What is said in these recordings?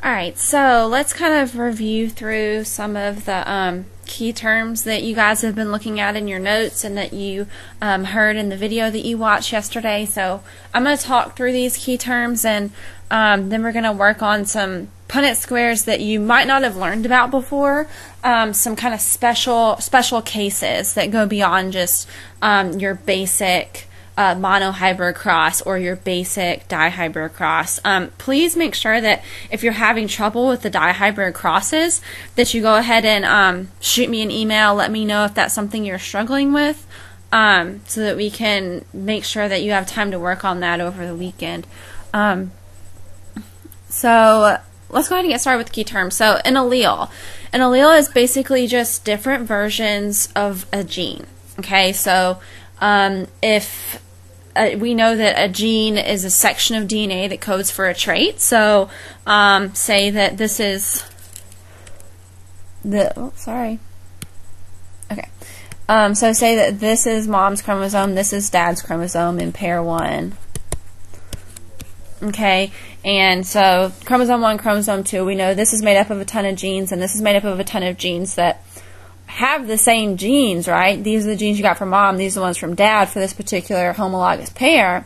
Alright, so let's kind of review through some of the key terms that you guys have been looking at in your notes and that you heard in the video that you watched yesterday. So I'm going to talk through these key terms, and then we're going to work on some Punnett squares that you might not have learned about before, some kind of special cases that go beyond just your basic monohybrid cross or your basic dihybrid cross. Please make sure that if you're having trouble with the dihybrid crosses, that you go ahead and shoot me an email, let me know if that's something you're struggling with, so that we can make sure that you have time to work on that over the weekend. So let's go ahead and get started with the key terms. So an allele. An allele is basically just different versions of a gene. Okay, so if we know that a gene is a section of DNA that codes for a trait. So say that this is the, so say that this is mom's chromosome, this is dad's chromosome in pair 1. Okay, and so chromosome 1, chromosome 2, we know this is made up of a ton of genes, and this is made up of a ton of genes that have the same genes, right? These are the genes you got from mom, these are the ones from dad for this particular homologous pair.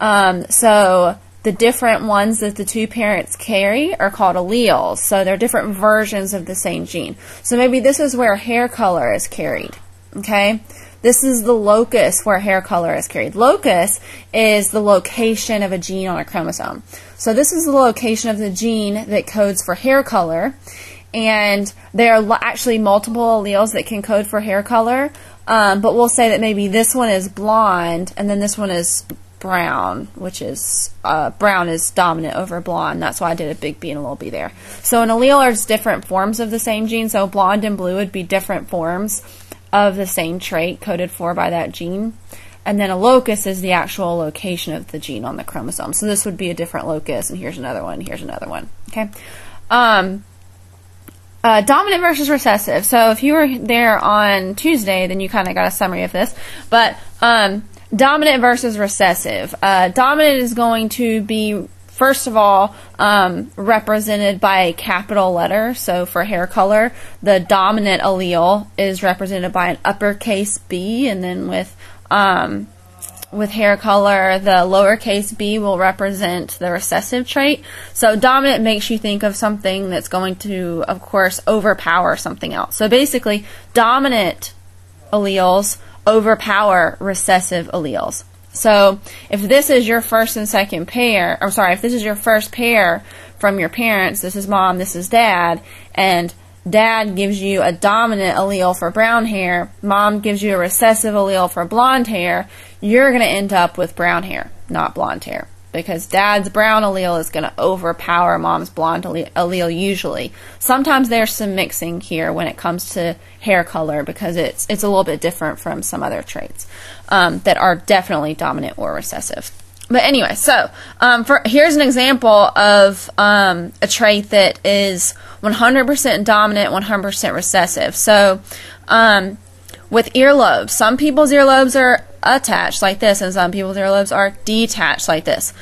So the different ones that the two parents carry are called alleles. So they're different versions of the same gene. So maybe this is where hair color is carried, okay? This is the locus where hair color is carried. Locus is the location of a gene on a chromosome. So this is the location of the gene that codes for hair color. And there are actually multiple alleles that can code for hair color, but we'll say that maybe this one is blonde and then this one is brown, which is brown is dominant over blonde. That's why I did a big B and a little b there. So an allele are just different forms of the same gene. So blonde and blue would be different forms of the same trait coded for by that gene. And then a locus is the actual location of the gene on the chromosome. So this would be a different locus, and here's another one, here's another one. Okay. Dominant versus recessive. So if you were there on Tuesday, then you kind of got a summary of this. But dominant versus recessive. Dominant is going to be, first of all, represented by a capital letter. So for hair color, the dominant allele is represented by an uppercase B, and then with hair color, the lowercase b will represent the recessive trait. So dominant makes you think of something that's going to, of course, overpower something else. So basically, dominant alleles overpower recessive alleles. So if this is your first and second pair, I'm sorry, if this is your first pair from your parents, this is mom, this is dad, and dad gives you a dominant allele for brown hair, mom gives you a recessive allele for blonde hair, you're going to end up with brown hair, not blonde hair, because dad's brown allele is going to overpower mom's blonde allele usually. Sometimes there's some mixing here when it comes to hair color, because it's a little bit different from some other traits that are definitely dominant or recessive. But anyway, so here's an example of a trait that is 100% dominant, 100% recessive. So with earlobes, some people's earlobes are attached like this, and some people's earlobes are detached like this.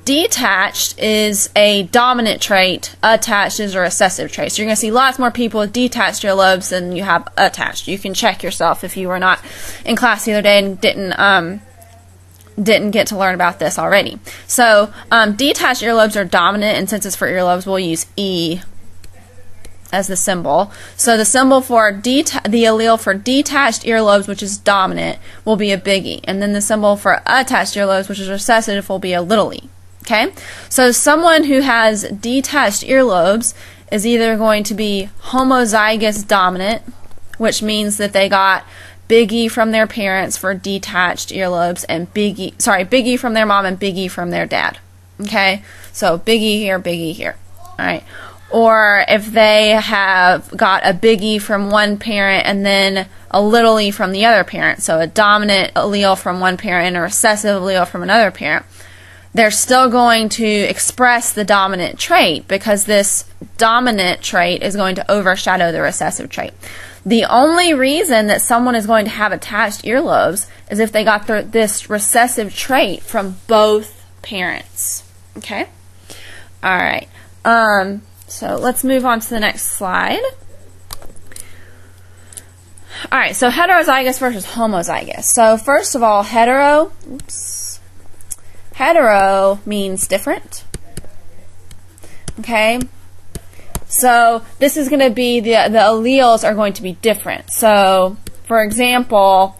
Detached is a dominant trait, attached is a recessive trait. So you're going to see lots more people with detached earlobes than you have attached. You can check yourself if you were not in class the other day and didn't get to learn about this already. So detached earlobes are dominant, and since it's for earlobes, we'll use E as the symbol. So the symbol for the allele for detached earlobes, which is dominant, will be a big E, and then the symbol for attached earlobes, which is recessive, will be a little e. Okay? So someone who has detached earlobes is either going to be homozygous dominant, which means that they got big E from their parents for detached earlobes, and big E from their mom and big E from their dad. Okay? So big E here, big E here. Alright? Or if they have got a big E from one parent and then a little e from the other parent, so a dominant allele from one parent and a recessive allele from another parent, they're still going to express the dominant trait, because this dominant trait is going to overshadow the recessive trait. The only reason that someone is going to have attached earlobes is if they got this recessive trait from both parents. Okay? Alright. So let's move on to the next slide. All right, so heterozygous versus homozygous. So first of all, hetero means different. Okay? So this is going to be, the alleles are going to be different. So, for example,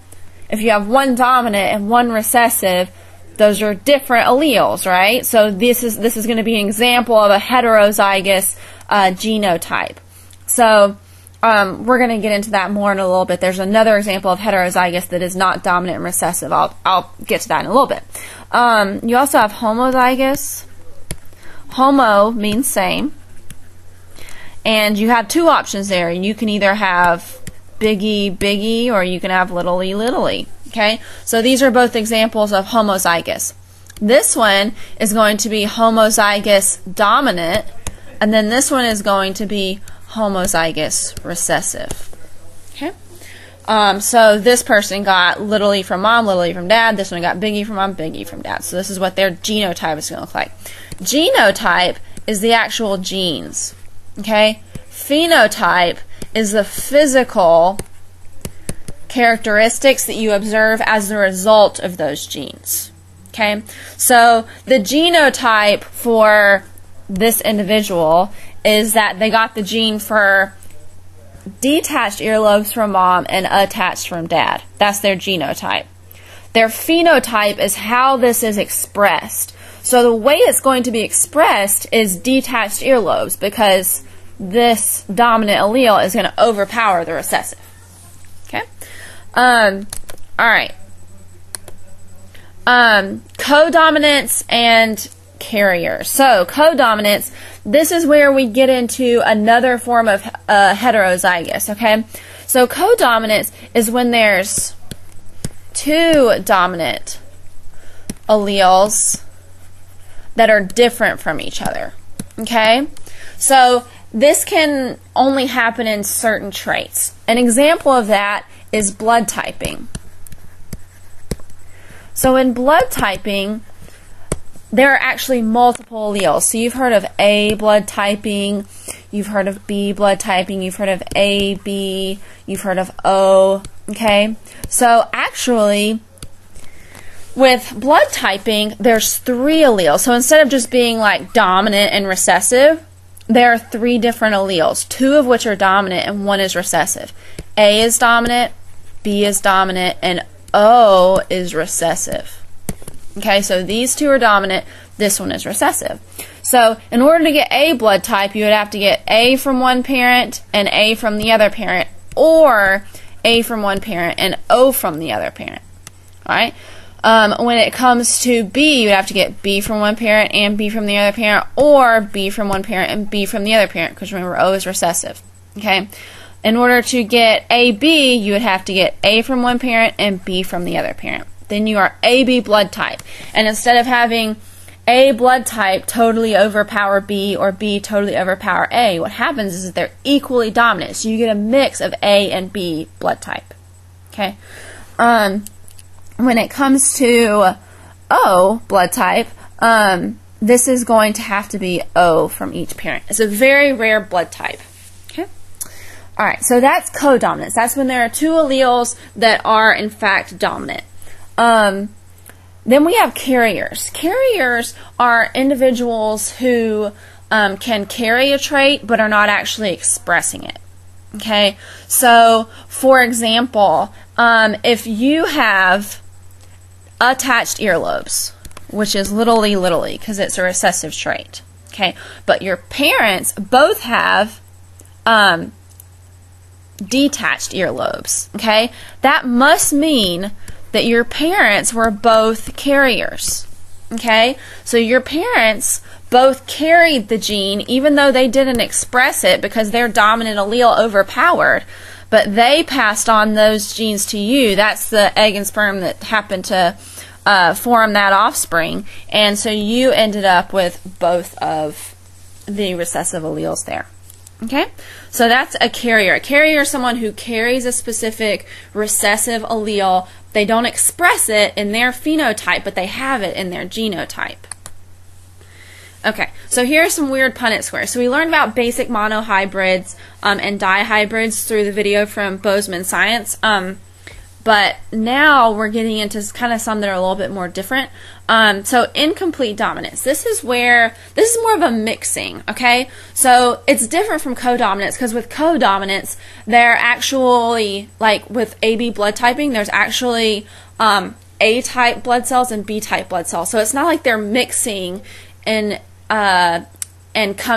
if you have one dominant and one recessive, those are different alleles, right? So this is going to be an example of a heterozygous genotype. So we're going to get into that more in a little bit. There's another example of heterozygous that is not dominant and recessive. I'll get to that in a little bit. You also have homozygous. Homo means same. And you have two options there. You can either have big E, big E, or you can have little e, little e. Okay? So these are both examples of homozygous. This one is going to be homozygous dominant, and then this one is going to be homozygous recessive. Okay? So this person got little e from mom, little e from dad. This one got big E from mom, big E from dad. So this is what their genotype is going to look like. Genotype is the actual genes. Okay? Phenotype is the physical characteristics that you observe as the result of those genes. Okay? So the genotype for this individual is that they got the gene for detached earlobes from mom and attached from dad. That's their genotype. Their phenotype is how this is expressed. So the way it's going to be expressed is detached earlobes, because this dominant allele is going to overpower the recessive. Okay? All right. Codominance and carriers. So codominance, this is where we get into another form of heterozygous. Okay? So codominance is when there's two dominant alleles that are different from each other. Okay? So this can only happen in certain traits. An example of that is blood typing. So in blood typing, there are actually multiple alleles. So you've heard of A blood typing, you've heard of B blood typing, you've heard of AB, you've heard of O. Okay? So actually, with blood typing, there's three alleles. So instead of just being like dominant and recessive, there are three different alleles, two of which are dominant and one is recessive. A is dominant, B is dominant, and O is recessive. Okay, so these two are dominant, this one is recessive. So in order to get A blood type, you would have to get A from one parent and A from the other parent, or A from one parent and O from the other parent. Alright? When it comes to B, you would have to get B from one parent and B from the other parent, or B from one parent and B from the other parent, because remember, O is recessive. Okay? In order to get AB, you would have to get A from one parent and B from the other parent. Then you are AB blood type. And instead of having A blood type totally overpower B or B totally overpower A, what happens is that they're equally dominant. So you get a mix of A and B blood type. Okay? When it comes to O blood type, this is going to have to be O from each parent. It's a very rare blood type. Okay? Alright, so that's codominance. That's when there are two alleles that are in fact dominant. Then we have carriers. Carriers are individuals who can carry a trait but are not actually expressing it. Okay? So, for example, if you have attached earlobes, which is little e, because it's a recessive trait. Okay? But your parents both have detached earlobes. Okay? That must mean that your parents were both carriers. Okay? So your parents both carried the gene even though they didn't express it because their dominant allele overpowered, but they passed on those genes to you. That's the egg and sperm that happened to form that offspring, and so you ended up with both of the recessive alleles there. Okay? So that's a carrier. A carrier is someone who carries a specific recessive allele. They don't express it in their phenotype, but they have it in their genotype. Okay, so here are some weird Punnett squares. So we learned about basic monohybrids and dihybrids through the video from Bozeman Science. But now we're getting into kind of some that are a little bit more different. So incomplete dominance. This is more of a mixing, okay? So it's different from codominance because with codominance, they're actually, like with AB blood typing, there's actually A-type blood cells and B-type blood cells. So it's not like they're mixing and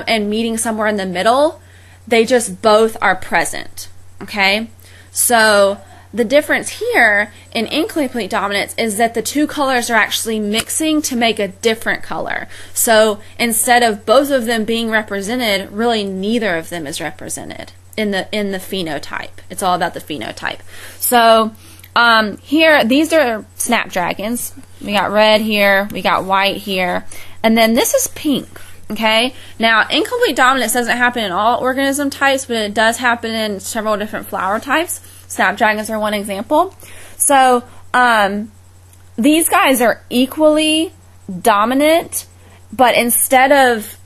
meeting somewhere in the middle. They just both are present, okay? So the difference here in incomplete dominance is that the two colors are actually mixing to make a different color. So instead of both of them being represented, really neither of them is represented in the phenotype. It's all about the phenotype. So here, these are snapdragons. We got red here, we got white here, and then this is pink. Okay, now incomplete dominance doesn't happen in all organism types, but it does happen in several different flower types. Snapdragons are one example. So these guys are equally dominant, but instead of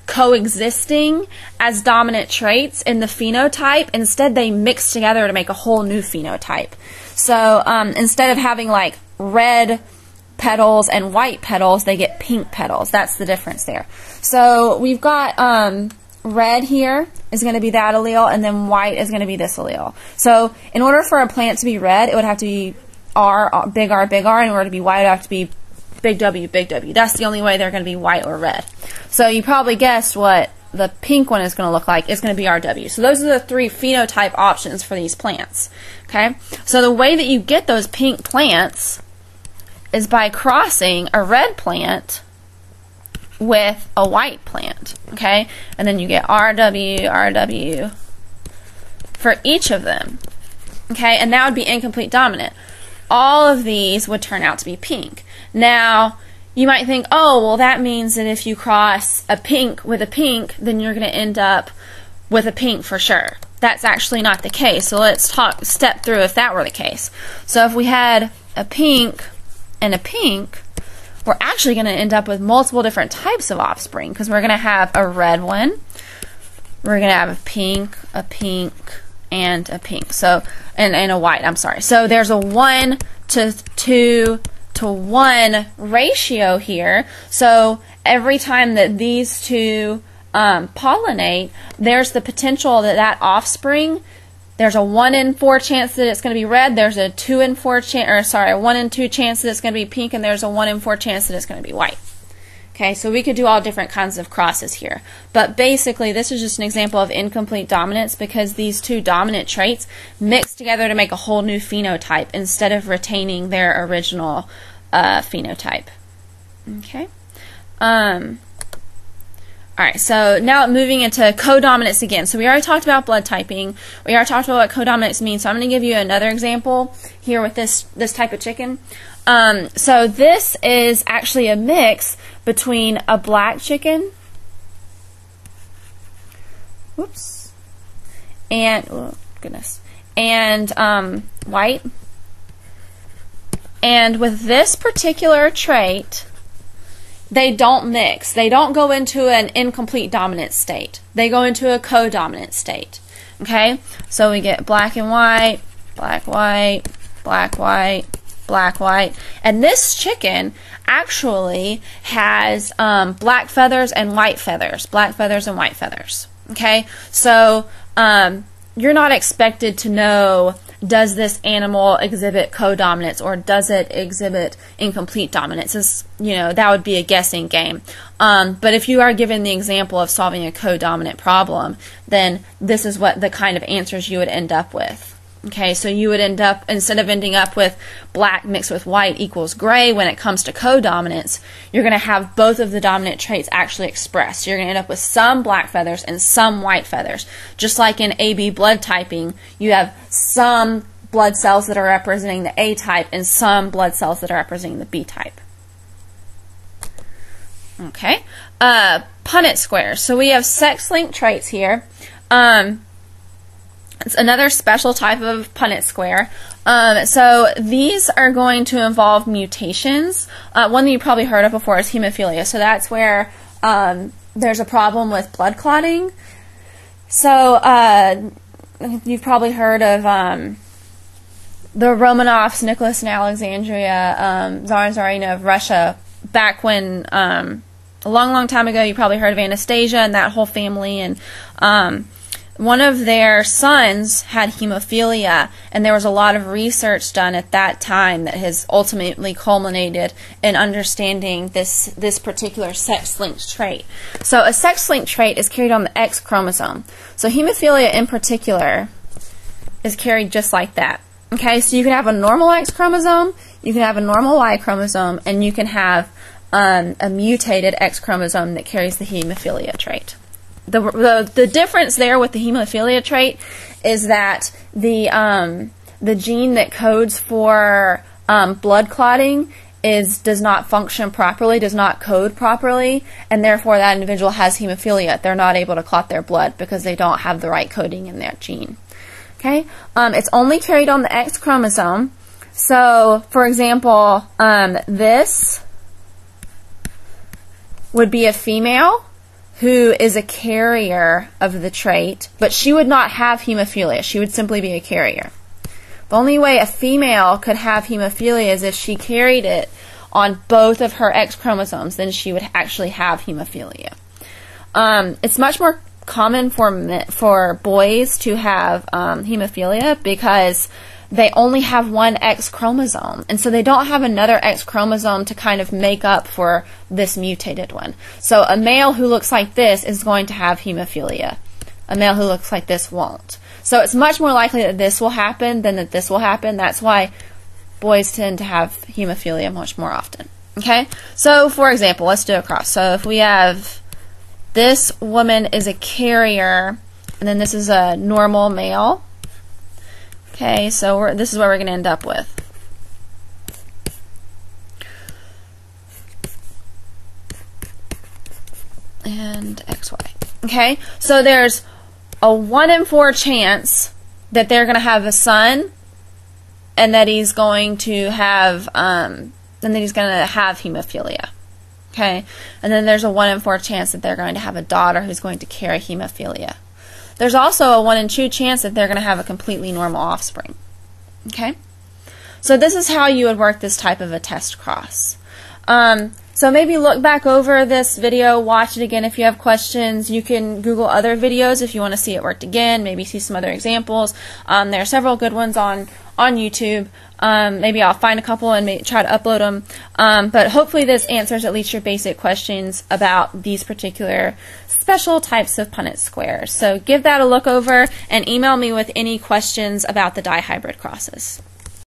coexisting as dominant traits in the phenotype, instead they mix together to make a whole new phenotype. So instead of having like red petals and white petals, they get pink petals. That's the difference there. So we've got red here is going to be that allele, and then white is going to be this allele. So in order for a plant to be red, it would have to be R, big R, big R. In order to be white, it would have to be big W, big W. That's the only way they're going to be white or red. So you probably guessed what the pink one is going to look like. It's going to be RW. So those are the three phenotype options for these plants. Okay. So the way that you get those pink plants is by crossing a red plant with a white plant, okay? And then you get RW, RW for each of them, okay? And that would be incomplete dominant. All of these would turn out to be pink. Now, you might think, oh, well, that means that if you cross a pink with a pink, then you're going to end up with a pink for sure. That's actually not the case. So let's step through if that were the case. So if we had a pink and a pink, we're actually going to end up with multiple different types of offspring because we're going to have a red one, we're going to have a pink, and a pink. So, and a white, I'm sorry. So there's a 1 to 2 to 1 ratio here. So every time that these two pollinate, there's the potential that that offspring, there's a 1 in 4 chance that it's going to be red, there's a 2 in 4 chance, or sorry, a 1 in 2 chance that it's going to be pink, and there's a 1 in 4 chance that it's going to be white. Okay, so we could do all different kinds of crosses here. But basically, this is just an example of incomplete dominance because these two dominant traits mix together to make a whole new phenotype instead of retaining their original phenotype. Okay. Alright, so now moving into codominance again. So we already talked about blood typing. We already talked about what codominance means. So I'm going to give you another example here with this type of chicken. So this is actually a mix between a black chicken, whoops, and, oh goodness, and white. And with this particular trait, they don't mix. They don't go into an incomplete dominant state. They go into a codominant state. Okay? So we get black and white, black, white, black, white, black, white. And this chicken actually has black feathers and white feathers. Black feathers and white feathers. Okay? So you're not expected to know, does this animal exhibit codominance or does it exhibit incomplete dominance? It's, you know, that would be a guessing game. But if you are given the example of solving a codominant problem, then this is what the kind of answers you would end up with. Okay, so you would end up, instead of ending up with black mixed with white equals gray when it comes to codominance, you're going to have both of the dominant traits actually expressed. You're going to end up with some black feathers and some white feathers. Just like in AB blood typing, you have some blood cells that are representing the A type and some blood cells that are representing the B type. Okay, Punnett squares. So we have sex-linked traits here. It's another special type of Punnett square. So these are going to involve mutations. One that you probably heard of before is hemophilia. So that's where there's a problem with blood clotting. So you've probably heard of the Romanovs, Nicholas and Alexandria, Tsar and Tsarina of Russia, back when a long time ago. You probably heard of Anastasia and that whole family, and one of their sons had hemophilia, and there was a lot of research done at that time that has ultimately culminated in understanding this particular sex-linked trait. So a sex-linked trait is carried on the X chromosome. So hemophilia in particular is carried just like that. Okay, so you can have a normal X chromosome, you can have a normal Y chromosome, and you can have a mutated X chromosome that carries the hemophilia trait. The difference there with the hemophilia trait is that the gene that codes for blood clotting does not function properly, does not code properly, and therefore that individual has hemophilia. They're not able to clot their blood because they don't have the right coding in that gene. Okay, it's only carried on the X chromosome. So, for example, this would be a female who is a carrier of the trait, but she would not have hemophilia. She would simply be a carrier. The only way a female could have hemophilia is if she carried it on both of her X chromosomes, then she would actually have hemophilia. It's much more common for boys to have hemophilia because they only have one X chromosome, and so they don't have another X chromosome to kind of make up for this mutated one. So a male who looks like this is going to have hemophilia. A male who looks like this won't. So it's much more likely that this will happen than that this will happen. That's why boys tend to have hemophilia much more often. Okay? So, for example, let's do a cross. So if we have this woman is a carrier, and then this is a normal male. Okay, so this is what we're going to end up with. And XY. Okay, so there's a 1 in 4 chance that they're going to have a son, and that he's going to have hemophilia. Okay, and then there's a 1 in 4 chance that they're going to have a daughter who's going to carry hemophilia. There's also a 1 in 2 chance that they're going to have a completely normal offspring. Okay? So this is how you would work this type of a test cross. So maybe look back over this video, watch it again if you have questions. You can Google other videos if you want to see it worked again, maybe see some other examples. There are several good ones on YouTube. Maybe I'll find a couple and try to upload them. But hopefully this answers at least your basic questions about these particular special types of Punnett squares. So give that a look over and email me with any questions about the dihybrid crosses.